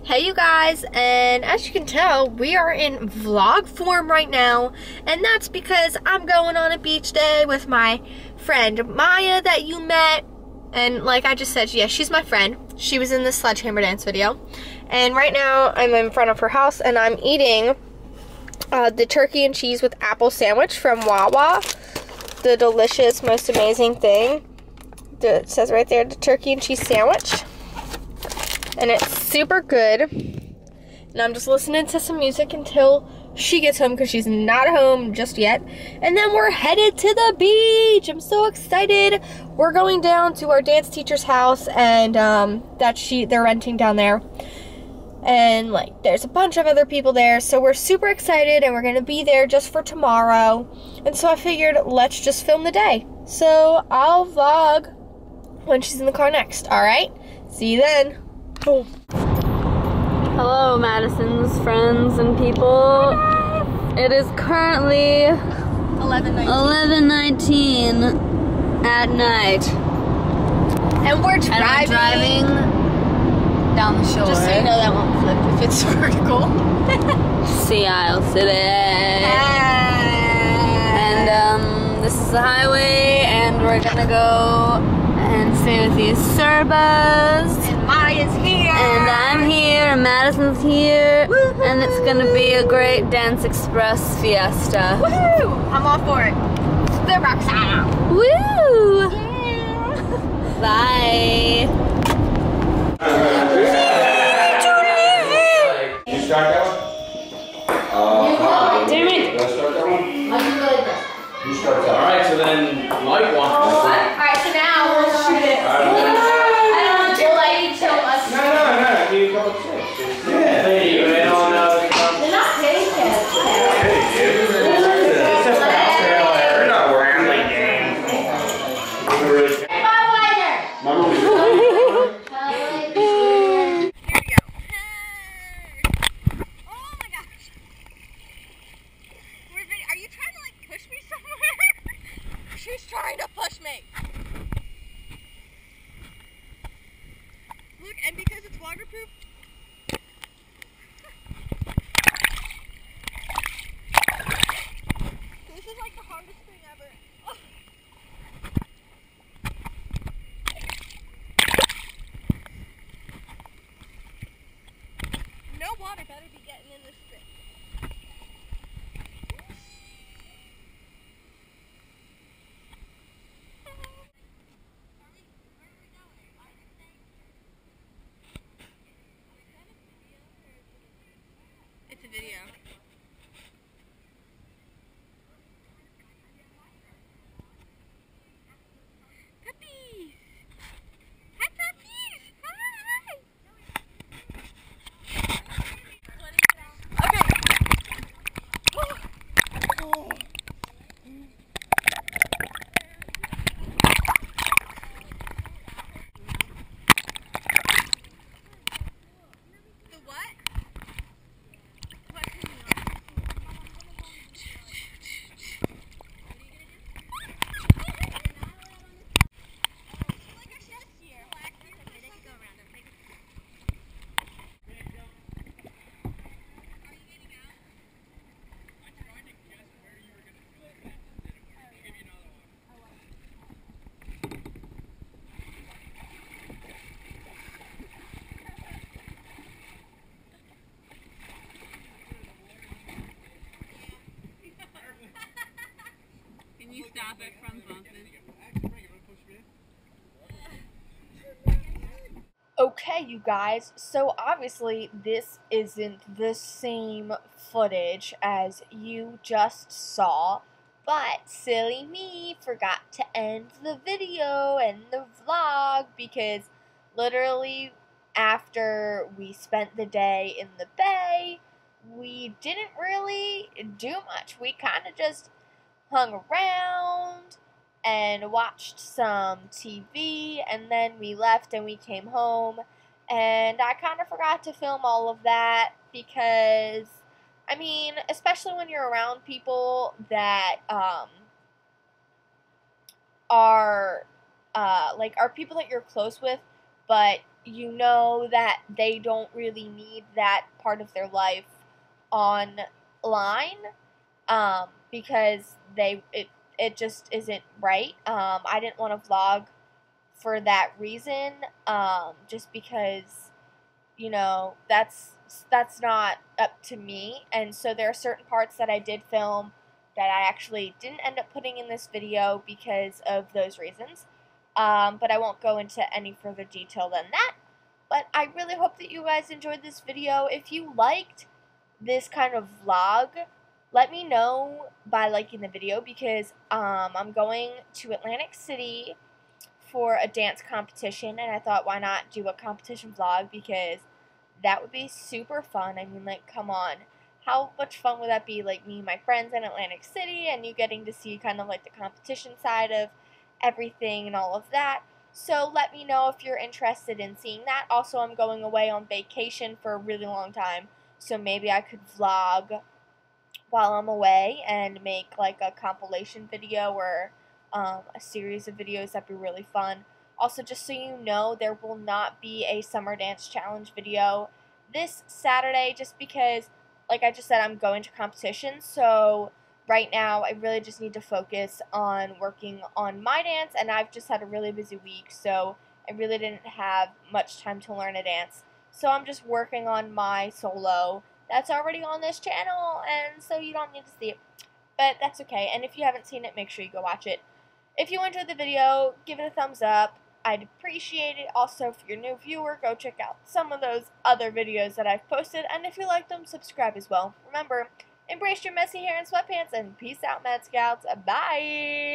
Hey you guys, and as you can tell, we are in vlog form right now, and that's because I'm going on a beach day with my friend Maya that you met, and like I just said, yeah, she's my friend. She was in the sledgehammer dance video, and right now I'm in front of her house and I'm eating the turkey and cheese with apple sandwich from Wawa, the delicious, most amazing thing. It says right there, the turkey and cheese sandwich. And it's super good. And I'm just listening to some music until she gets home because she's not home just yet. And then we're headed to the beach. I'm so excited. We're going down to our dance teacher's house, and they're renting down there. And like there's a bunch of other people there, so we're super excited, and we're gonna be there just for tomorrow. And so I figured let's just film the day. So I'll vlog when she's in the car next. All right, see you then. Oh. Hello, Madison's friends and people. It is currently 11:19 at night, and we're driving down the shore. Just so you know, that won't flip if it's vertical. Sea Isle City. And this is the highway, and we're gonna go and stay with these Serbas. And Maya's here. And I'm here, and Madison's here. Woo-hoo. And it's gonna be a great Dance Express fiesta. Woohoo! I'm all for it. The rock song. Woo! Yeah. Bye. You start that one? Damn it! You start that one? You start that one. Alright, so then Mike wants to Alright, so now we'll shoot it. Alright. I don't want to let you tell us. No, give me a couple of tips. Hey, you don't know. They're not paid yet. They're not working. Are you trying to like push me somewhere? She's trying to push me. Look, and because it's waterproof. This is like the hardest thing ever. Oh. No water better be getting in this thing. It's a video. Puppies! Hi, puppies! Hi! Okay. Oh. The what? Can you stop it from bumping? Okay, you guys, so obviously this isn't the same footage as you just saw, but silly me forgot to end the video and the vlog because literally after we spent the day in the bay, we didn't really do much. We kind of just hung around and watched some TV, and then we left and we came home, and I kind of forgot to film all of that because, I mean, especially when you're around people that are people that you're close with, but you know that they don't really need that part of their life online, because it just isn't right. I didn't want to vlog for that reason, just because, you know, that's not up to me. And so there are certain parts that I did film that I actually didn't end up putting in this video because of those reasons. But I won't go into any further detail than that. But I really hope that you guys enjoyed this video. If you liked this kind of vlog, let me know by liking the video, because I'm going to Atlantic City for a dance competition, and I thought, why not do a competition vlog, because that would be super fun. I mean, like, come on. How much fun would that be, like, me and my friends in Atlantic City, and you getting to see kind of, like, the competition side of everything and all of that. So let me know if you're interested in seeing that. Also, I'm going away on vacation for a really long time, so maybe I could vlog while I'm away and make, like, a compilation video or a series of videos. That'd be really fun. Also, just so you know, there will not be a summer dance challenge video this Saturday, just because, like I just said, I'm going to competition. So right now I really just need to focus on working on my dance, and I've just had a really busy week, so I really didn't have much time to learn a dance. So I'm just working on my solo that's already on this channel, and so you don't need to see it. But that's okay, and if you haven't seen it, make sure you go watch it. If you enjoyed the video, give it a thumbs up. I'd appreciate it. Also, if you're a new viewer, go check out some of those other videos that I've posted, and if you like them, subscribe as well. Remember, embrace your messy hair and sweatpants, and peace out, Mad Scouts. Bye!